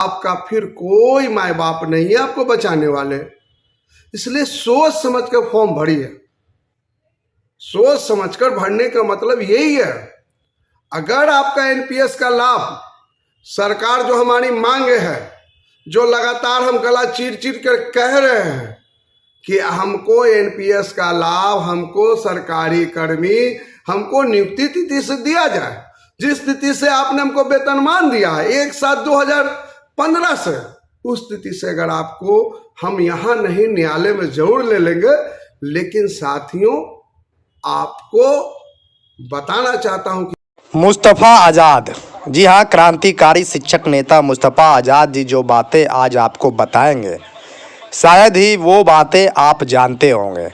आपका फिर कोई माए बाप नहीं है आपको बचाने वाले। इसलिए सोच समझ कर फॉर्म भरिए। सोच समझकर भरने का मतलब यही है। अगर आपका एनपीएस का लाभ सरकार जो हमारी मांगे है, जो लगातार हम गला चीर चीर कर कह रहे हैं कि हमको एनपीएस का लाभ, हमको सरकारी कर्मी, हमको नियुक्ति तिथि से दिया जाए, जिस तिथि से आपने हमको वेतनमान दिया है 1/7/2015 से, उस तिथि से अगर आपको हम यहाँ नहीं न्यायालय में जरूर ले लेंगे। लेकिन साथियों, आपको बताना चाहता हूं कि मुस्तफ़ा आज़ाद, जी हाँ, क्रांतिकारी शिक्षक नेता मुस्तफ़ा आज़ाद जी जो बातें आज आपको बताएंगे, शायद ही वो बातें आप जानते होंगे।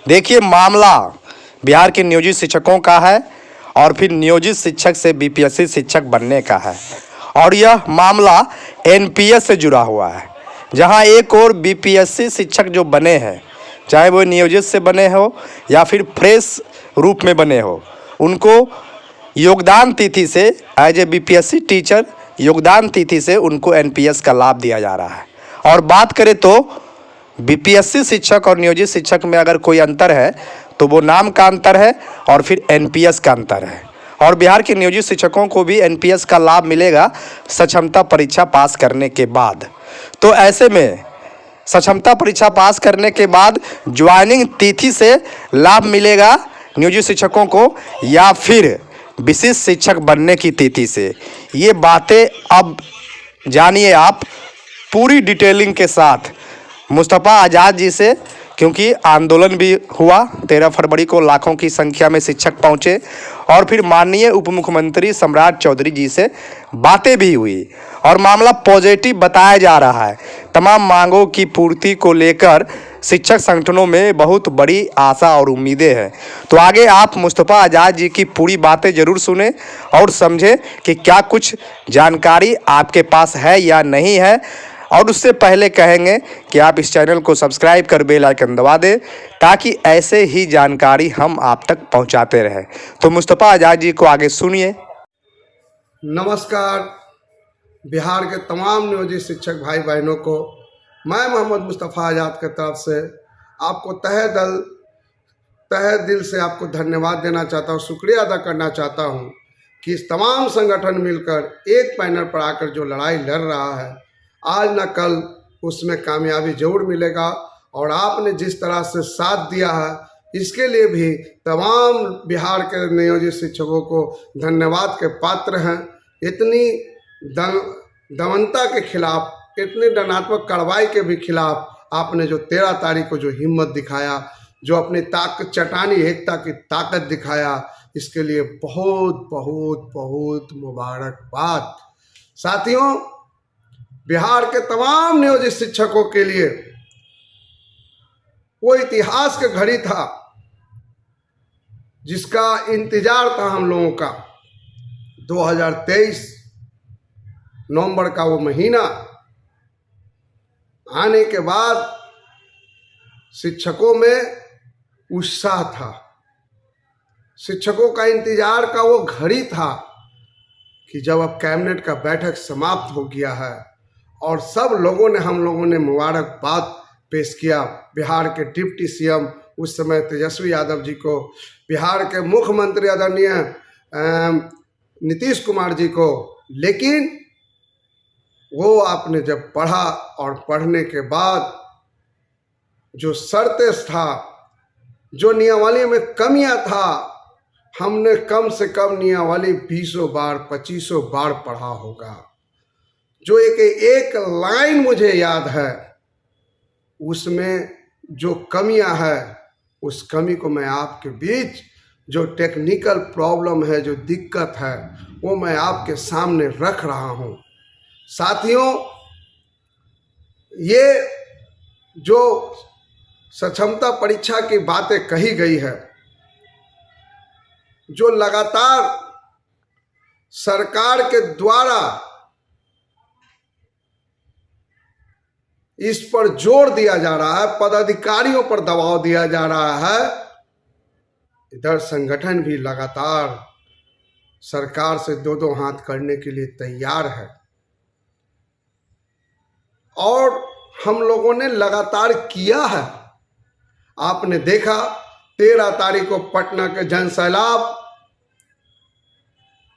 देखिए, मामला बिहार के नियोजित शिक्षकों का है और फिर नियोजित शिक्षक से बीपीएससी शिक्षक बनने का है। और यह मामला एनपीएस से जुड़ा हुआ है, जहां एक और बीपीएससी शिक्षक जो बने हैं, चाहे वो नियोजित से बने हो या फिर फ्रेश रूप में बने हो, उनको योगदान तिथि से एज ए बीपीएससी टीचर योगदान तिथि से उनको एनपीएस का लाभ दिया जा रहा है। और बात करें तो बीपीएससी शिक्षक और नियोजित शिक्षक में अगर कोई अंतर है तो वो नाम का अंतर है और फिर एनपीएस का अंतर है। और बिहार के नियोजित शिक्षकों को भी एनपीएस का लाभ मिलेगा सक्षमता परीक्षा पास करने के बाद। तो ऐसे में सक्षमता परीक्षा पास करने के बाद ज्वाइनिंग तिथि से लाभ मिलेगा नियोजित शिक्षकों को या फिर विशिष्ट शिक्षक बनने की तिथि से। ये बातें अब जानिए आप पूरी डिटेलिंग के साथ मुस्तफ़ा आज़ाद जी से, क्योंकि आंदोलन भी हुआ 13 फरवरी को, लाखों की संख्या में शिक्षक पहुंचे और फिर माननीय उप मुख्यमंत्री सम्राट चौधरी जी से बातें भी हुई और मामला पॉजिटिव बताया जा रहा है। तमाम मांगों की पूर्ति को लेकर शिक्षक संगठनों में बहुत बड़ी आशा और उम्मीदें हैं। तो आगे आप मुस्तफ़ा आज़ाद जी की पूरी बातें ज़रूर सुने और समझें कि क्या कुछ जानकारी आपके पास है या नहीं है। और उससे पहले कहेंगे कि आप इस चैनल को सब्सक्राइब कर बेल आइकन दबा दें ताकि ऐसे ही जानकारी हम आप तक पहुंचाते रहें। तो मुस्तफ़ा आज़ाद जी को आगे सुनिए। नमस्कार बिहार के तमाम नियोजित शिक्षक भाई बहनों को मैं मोहम्मद मुस्तफ़ा आज़ाद की तरफ से आपको तहे दिल से आपको धन्यवाद देना चाहता हूँ, शुक्रिया अदा करना चाहता हूँ कि इस तमाम संगठन मिलकर एक पैनल पर आकर जो लड़ाई लड़ रहा है, आज न कल उसमें कामयाबी जरूर मिलेगा। और आपने जिस तरह से साथ दिया है इसके लिए भी तमाम बिहार के नियोजित शिक्षकों को धन्यवाद के पात्र हैं। इतनी दमनता के खिलाफ, इतनी दंडात्मक कार्रवाई के भी खिलाफ आपने जो 13 तारीख को जो हिम्मत दिखाया, जो अपनी ताकत, चटानी एकता की ताकत दिखाया, इसके लिए बहुत बहुत बहुत मुबारकबाद। साथियों, बिहार के तमाम नियोजित शिक्षकों के लिए वो इतिहास का घड़ी था जिसका इंतजार था हम लोगों का। 2023 नवंबर का वो महीना आने के बाद शिक्षकों में उत्साह था, शिक्षकों का इंतजार का वो घड़ी था कि जब अब कैबिनेट का बैठक समाप्त हो गया है और सब लोगों ने, हम लोगों ने मुबारकबाद पेश किया बिहार के डिप्टी सीएम उस समय तेजस्वी यादव जी को, बिहार के मुख्यमंत्री आदरणीय नीतीश कुमार जी को। लेकिन वो आपने जब पढ़ा और पढ़ने के बाद जो शर्तें था, जो नियमावली में कमियां था, हमने कम से कम नियमावली 20 बार 25 बार पढ़ा होगा। जो एक लाइन मुझे याद है, उसमें जो कमियां है उस कमी को मैं आपके बीच, जो टेक्निकल प्रॉब्लम है, जो दिक्कत है, वो मैं आपके सामने रख रहा हूं। साथियों, ये जो सक्षमता परीक्षा की बातें कही गई है, जो लगातार सरकार के द्वारा इस पर जोर दिया जा रहा है, पदाधिकारियों पर दबाव दिया जा रहा है, इधर संगठन भी लगातार सरकार से दो हाथ करने के लिए तैयार है। और हम लोगों ने लगातार किया है। आपने देखा 13 तारीख को पटना के जन सैलाब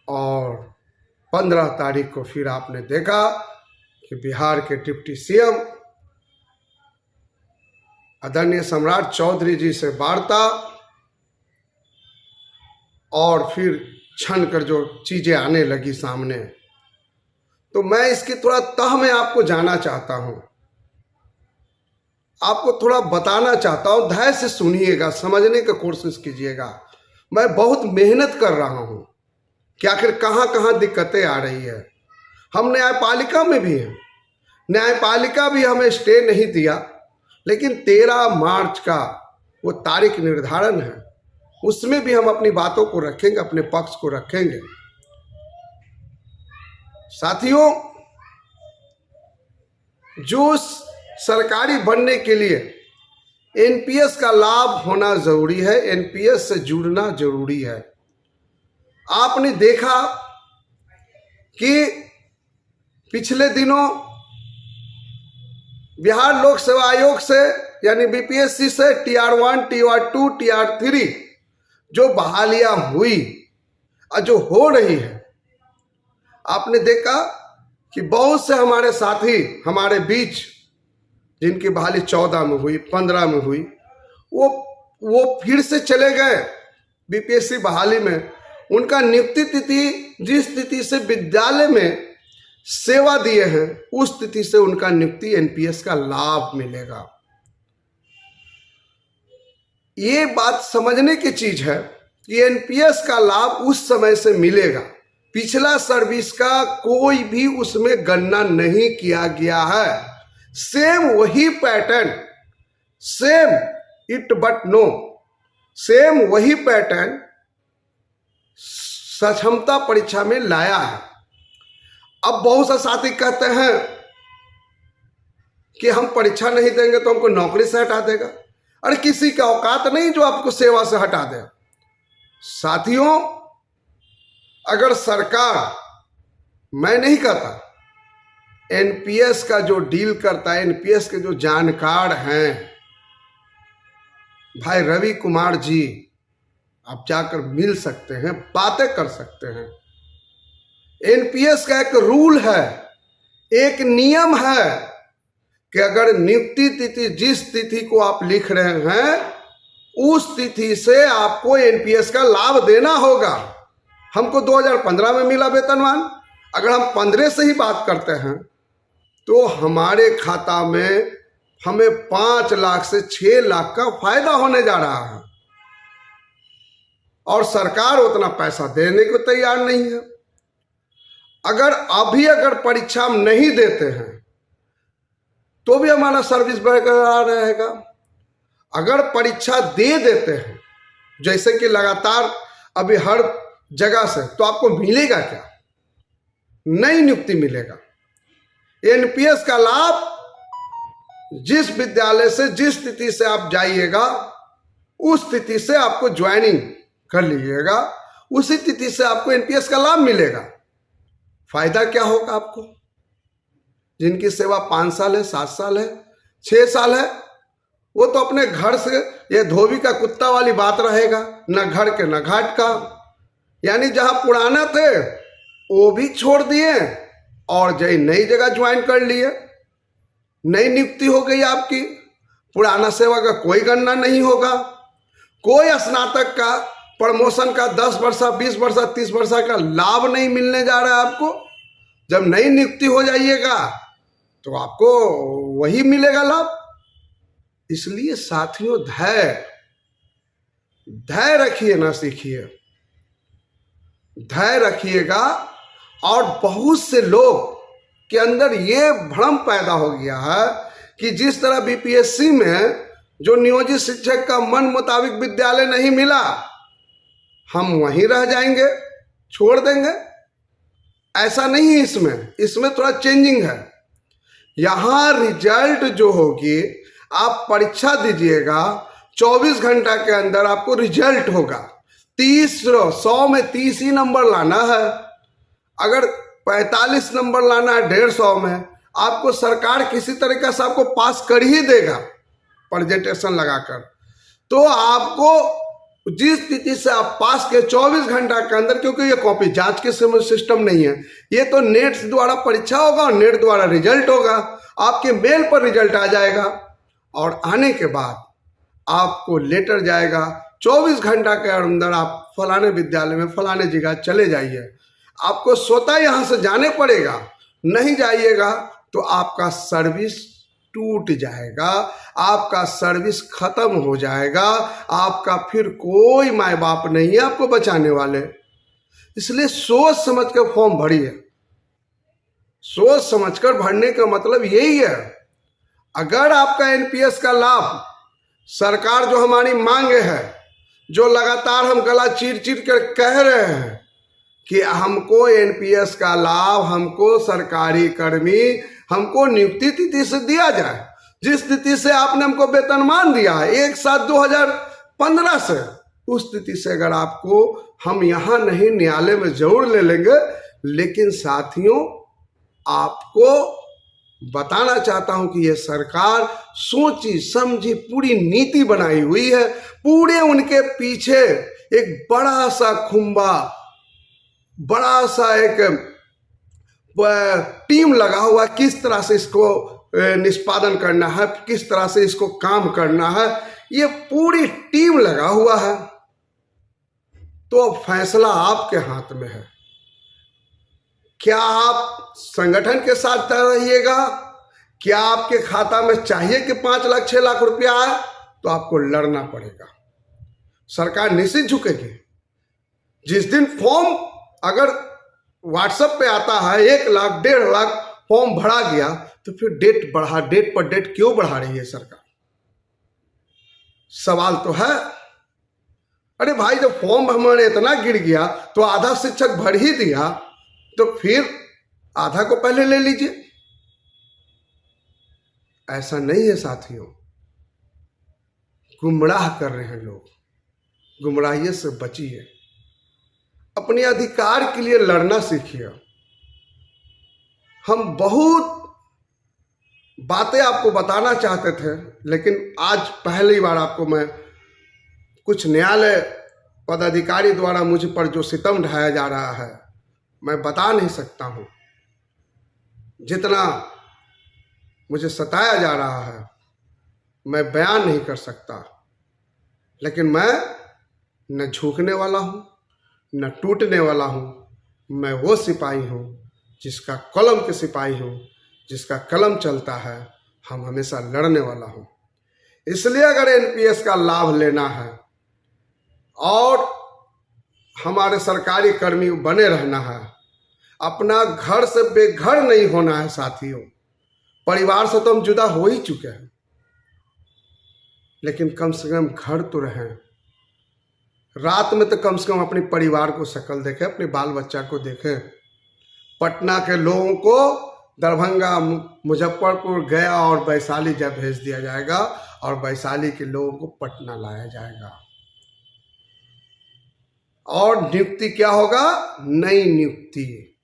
और 15 तारीख को फिर आपने देखा कि बिहार के डिप्टी सीएम आदरणीय सम्राट चौधरी जी से वार्ता और फिर छन कर जो चीजें आने लगी सामने। तो मैं इसकी थोड़ा तह में आपको जाना चाहता हूं, आपको थोड़ा बताना चाहता हूं। धैर्य से सुनिएगा, समझने की कोशिश कीजिएगा। मैं बहुत मेहनत कर रहा हूं कि आखिर कहां कहां दिक्कतें आ रही है। हम न्यायपालिका में भी हैं, न्यायपालिका भी हमें स्टे नहीं दिया, लेकिन 13 मार्च का वो तारीख निर्धारण है, उसमें भी हम अपनी बातों को रखेंगे, अपने पक्ष को रखेंगे। साथियों, जो सरकारी बनने के लिए एनपीएस का लाभ होना जरूरी है, एनपीएस से जुड़ना जरूरी है। आपने देखा कि पिछले दिनों बिहार लोक सेवा आयोग से यानी बीपीएससी से TR1, TR2, TR3 जो बहालियां हुई और जो हो रही है, आपने देखा कि बहुत से हमारे साथी हमारे बीच जिनकी बहाली 14 में हुई, 15 में हुई, वो फिर से चले गए बीपीएससी बहाली में। उनका नियुक्ति तिथि जिस तिथि से विद्यालय में सेवा दिए हैं उस तिथि से उनका नियुक्ति एनपीएस का लाभ मिलेगा। ये बात समझने की चीज है कि एनपीएस का लाभ उस समय से मिलेगा। पिछला सर्विस का कोई भी उसमें गणना नहीं किया गया है। सेम वही pattern, same it but no, same वही पैटर्न सक्षमता परीक्षा में लाया है। अब बहुत से साथी कहते हैं कि हम परीक्षा नहीं देंगे तो हमको नौकरी से हटा देगा। अरे किसी का औकात नहीं जो आपको सेवा से हटा दे। साथियों, अगर सरकार, मैं नहीं कहता, एनपीएस का जो डील करता है, एनपीएस के जो जानकार हैं भाई रवि कुमार जी, आप जाकर मिल सकते हैं, बातें कर सकते हैं। एनपीएस का एक रूल है, एक नियम है कि अगर नियुक्ति तिथि जिस तिथि को आप लिख रहे हैं उस तिथि से आपको एनपीएस का लाभ देना होगा। हमको 2015 में मिला वेतनमान, अगर हम 15 से ही बात करते हैं तो हमारे खाता में हमें 5 लाख से 6 लाख का फायदा होने जा रहा है और सरकार उतना पैसा देने को तैयार नहीं है। अगर परीक्षा हम नहीं देते हैं तो भी हमारा सर्विस बरकरार रहेगा। अगर परीक्षा दे देते हैं जैसे कि लगातार अभी हर जगह से, तो आपको मिलेगा क्या? नई नियुक्ति मिलेगा। एनपीएस का लाभ जिस विद्यालय से जिस तिथि से आप जाइएगा उस तिथि से आपको ज्वाइनिंग कर लीजिएगा, उसी तिथि से आपको एनपीएस का लाभ मिलेगा। फायदा क्या होगा आपको? जिनकी सेवा 5 साल है, 7 साल है, 6 साल है, वो तो अपने घर से ये धोबी का कुत्ता वाली बात रहेगा, न घर के न घाट का। यानी जहां पुराना थे वो भी छोड़ दिए और जय नई जगह ज्वाइन कर लिए, नई नियुक्ति हो गई आपकी। पुराना सेवा का कोई गणना नहीं होगा। कोई स्नातक का प्रमोशन का 10 वर्ष, 20 वर्ष, 30 वर्ष का लाभ नहीं मिलने जा रहा है आपको। जब नई नियुक्ति हो जाइएगा तो आपको वही मिलेगा लाभ। इसलिए साथियों, धैर्य रखिए, ना सीखिए, धैर्य रखिएगा। और बहुत से लोग के अंदर ये भ्रम पैदा हो गया है कि जिस तरह बीपीएससी में जो नियोजित शिक्षक का मन मुताबिक विद्यालय नहीं मिला, हम वहीं रह जाएंगे, छोड़ देंगे। ऐसा नहीं है। इसमें थोड़ा चेंजिंग है। यहाँ रिजल्ट जो होगी, आप परीक्षा दीजिएगा, 24 घंटा के अंदर आपको रिजल्ट होगा। 100 में 30 ही नंबर लाना है। अगर 45 नंबर लाना है 150 में, आपको सरकार किसी तरीके से आपको पास कर ही देगा प्रेजेंटेशन लगाकर। तो आपको जिस स्थिति से आप पास के 24 घंटा के अंदर, क्योंकि ये कॉपी जांच के सिस्टम नहीं है, ये तो नेट द्वारा परीक्षा होगा और नेट द्वारा रिजल्ट होगा, आपके मेल पर रिजल्ट आ जाएगा और आने के बाद आपको लेटर जाएगा 24 घंटा के अंदर आप फलाने विद्यालय में फलाने जगह चले जाइए। आपको स्वतः यहाँ से जाने पड़ेगा, नहीं जाइएगा तो आपका सर्विस टूट जाएगा, आपका सर्विस खत्म हो जाएगा, आपका फिर कोई माँ बाप नहीं है आपको बचाने वाले। इसलिए सोच समझ कर फॉर्म भरिए। सोच समझकर भरने का मतलब यही है। अगर आपका एनपीएस का लाभ सरकार जो हमारी मांग है, जो लगातार हम गला चीर चीर कर कह रहे हैं कि हमको एनपीएस का लाभ, हमको सरकारी कर्मी, हमको नियुक्ति तिथि से दिया जाए, जिस तिथि से आपने हमको वेतनमान दिया है 1/7 2015 से, उस तिथि से अगर आपको हम यहाँ नहीं न्यायालय में जरूर ले लेंगे। लेकिन साथियों, आपको बताना चाहता हूं कि यह सरकार सोची समझी पूरी नीति बनाई हुई है। पूरे उनके पीछे एक बड़ा सा खुंबा, बड़ा सा एक टीम लगा हुआ, किस तरह से इसको निष्पादन करना है, किस तरह से इसको काम करना है, ये पूरी टीम लगा हुआ है। तो अब फैसला आपके हाथ में है। क्या आप संगठन के साथ रहिएगा? क्या आपके खाता में चाहिए कि 5 लाख 6 लाख रुपया आए? तो आपको लड़ना पड़ेगा। सरकार निश्चित झुकेगी। जिस दिन फॉर्म अगर व्हाट्सएप पे आता है 1 लाख 1.5 लाख फॉर्म भरा गया, तो फिर डेट पर डेट क्यों बढ़ा रही है सरकार? सवाल तो है। अरे भाई, जब फॉर्म हमारे इतना गिर गया तो आधा शिक्षक भर ही दिया, तो फिर आधा को पहले ले लीजिए। ऐसा नहीं है साथियों, गुमराह कर रहे हैं लोग। गुमराही से बचिए, अपने अधिकार के लिए लड़ना सीखिए। हम बहुत बातें आपको बताना चाहते थे, लेकिन आज पहली बार आपको मैं कुछ न्यायालय पदाधिकारी द्वारा मुझ पर जो सितम ढाया जा रहा है, मैं बता नहीं सकता हूँ। जितना मुझे सताया जा रहा है मैं बयान नहीं कर सकता। लेकिन मैं न झुकने वाला हूँ, न टूटने वाला हूँ। मैं वो सिपाही हूँ जिसका कलम के सिपाही हूँ, जिसका कलम चलता है। हम हमेशा लड़ने वाला हूँ। इसलिए अगर एनपीएस का लाभ लेना है और हमारे सरकारी कर्मी बने रहना है, अपना घर से बेघर नहीं होना है साथियों। परिवार से तो हम जुदा हो ही चुके हैं, लेकिन कम से कम घर तो रहें। रात में तो कम से कम अपने परिवार को शक्ल देखें, अपने बाल बच्चा को देखें। पटना के लोगों को दरभंगा, मुजफ्फरपुर, गया और वैशाली जब भेज दिया जाएगा और वैशाली के लोगों को पटना लाया जाएगा। और नियुक्ति क्या होगा? नई नियुक्ति,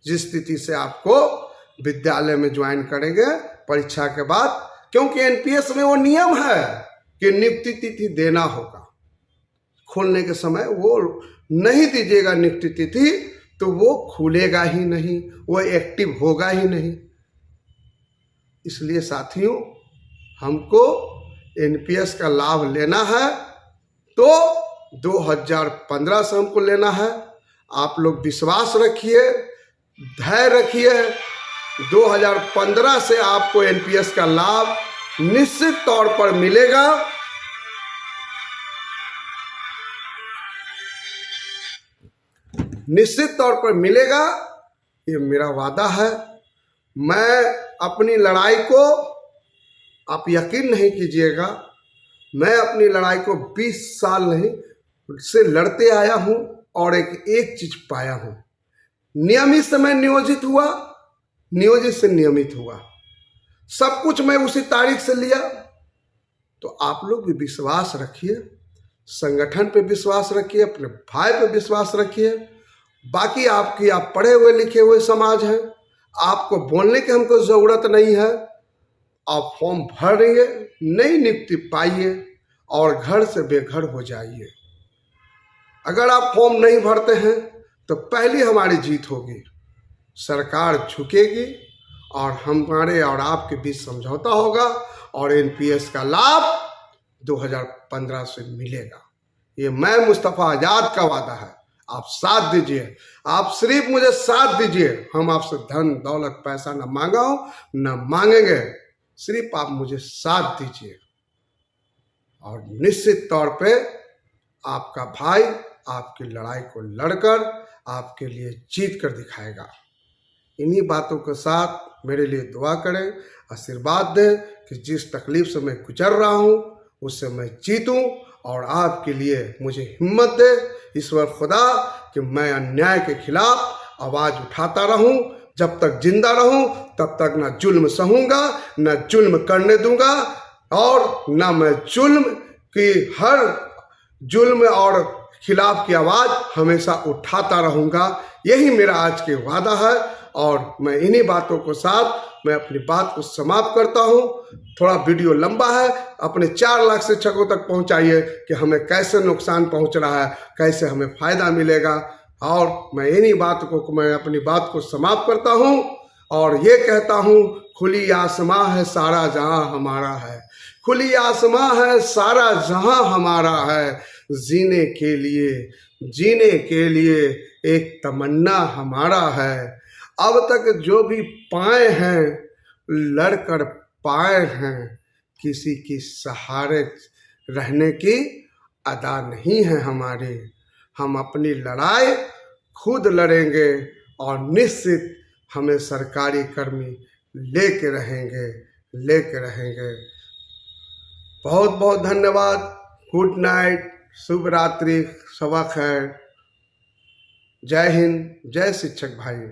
जिस स्थिति से आपको विद्यालय में ज्वाइन करेंगे परीक्षा के बाद। क्योंकि एनपीएस में वो नियम है कि नियुक्ति तिथि देना होगा। खोलने के समय वो नहीं दीजिएगा नियुक्ति तिथि, तो वो खुलेगा ही नहीं, वो एक्टिव होगा ही नहीं। इसलिए साथियों, हमको एनपीएस का लाभ लेना है तो 2015 से हमको लेना है। आप लोग विश्वास रखिए, धैर्य रखिए। 2015 से आपको एनपीएस का लाभ निश्चित तौर पर मिलेगा। निश्चित तौर पर मिलेगा, ये मेरा वादा है। मैं अपनी लड़ाई को, आप यकीन नहीं कीजिएगा, मैं अपनी लड़ाई को 20 साल नहीं से लड़ते आया हूँ और एक चीज पाया हूँ। नियमित से मैं नियोजित हुआ, नियोजित से नियमित हुआ। सब कुछ मैं उसी तारीख से लिया। तो आप लोग भी विश्वास रखिए, संगठन पे विश्वास रखिए, अपने भाई पे विश्वास रखिए। बाकी आपकी, आप पढ़े हुए लिखे हुए समाज हैं, आपको बोलने की हमको ज़रूरत नहीं है। आप फॉर्म भर रही है, नई नियुक्ति पाइए और घर से बेघर हो जाइए। अगर आप फॉर्म नहीं भरते हैं तो पहली हमारी जीत होगी, सरकार झुकेगी और हमारे और आपके बीच समझौता होगा और एनपीएस का लाभ 2015 से मिलेगा। ये मैं मुस्तफ़ा आज़ाद का वादा है। आप साथ दीजिए, आप सिर्फ मुझे साथ दीजिए। हम आपसे धन दौलत पैसा न मांगा हूँ न मांगेंगे, सिर्फ आप मुझे साथ दीजिए और निश्चित तौर पे आपका भाई आपकी लड़ाई को लड़कर आपके लिए जीत कर दिखाएगा। इन्हीं बातों के साथ मेरे लिए दुआ करें, आशीर्वाद दें कि जिस तकलीफ से मैं गुजर रहा हूँ उससे मैं जीतूँ और आपके लिए मुझे हिम्मत दे ईश्वर खुदा कि मैं अन्याय के खिलाफ आवाज़ उठाता रहूँ। जब तक जिंदा रहूँ तब तक ना जुल्म सहूँगा, ना जुल्म करने दूंगा और ना मैं जुल्म की हर जुल्म और खिलाफ की आवाज़ हमेशा उठाता रहूँगा। यही मेरा आज के वादा है और मैं इन्हीं बातों के साथ मैं अपनी बात को समाप्त करता हूँ। थोड़ा वीडियो लंबा है, अपने 4 लाख शिक्षकों तक पहुँचाइए कि हमें कैसे नुकसान पहुँच रहा है, कैसे हमें फ़ायदा मिलेगा। और मैं इन्हीं बातों को मैं अपनी बात को समाप्त करता हूँ और ये कहता हूँ, खुली आसमां है सारा जहां हमारा है, खुली आसमां है सारा जहां हमारा है, जीने के लिए एक तमन्ना हमारा है। अब तक जो भी पाए हैं लड़कर पाए हैं, किसी की सहारे रहने की अदा नहीं है हमारी। हम अपनी लड़ाई खुद लड़ेंगे और निश्चित हमें सरकारी कर्मी लेके रहेंगे। बहुत बहुत धन्यवाद। गुड नाइट, शुभ रात्रि, शब खैर। जय हिंद, जय शिक्षक भाई।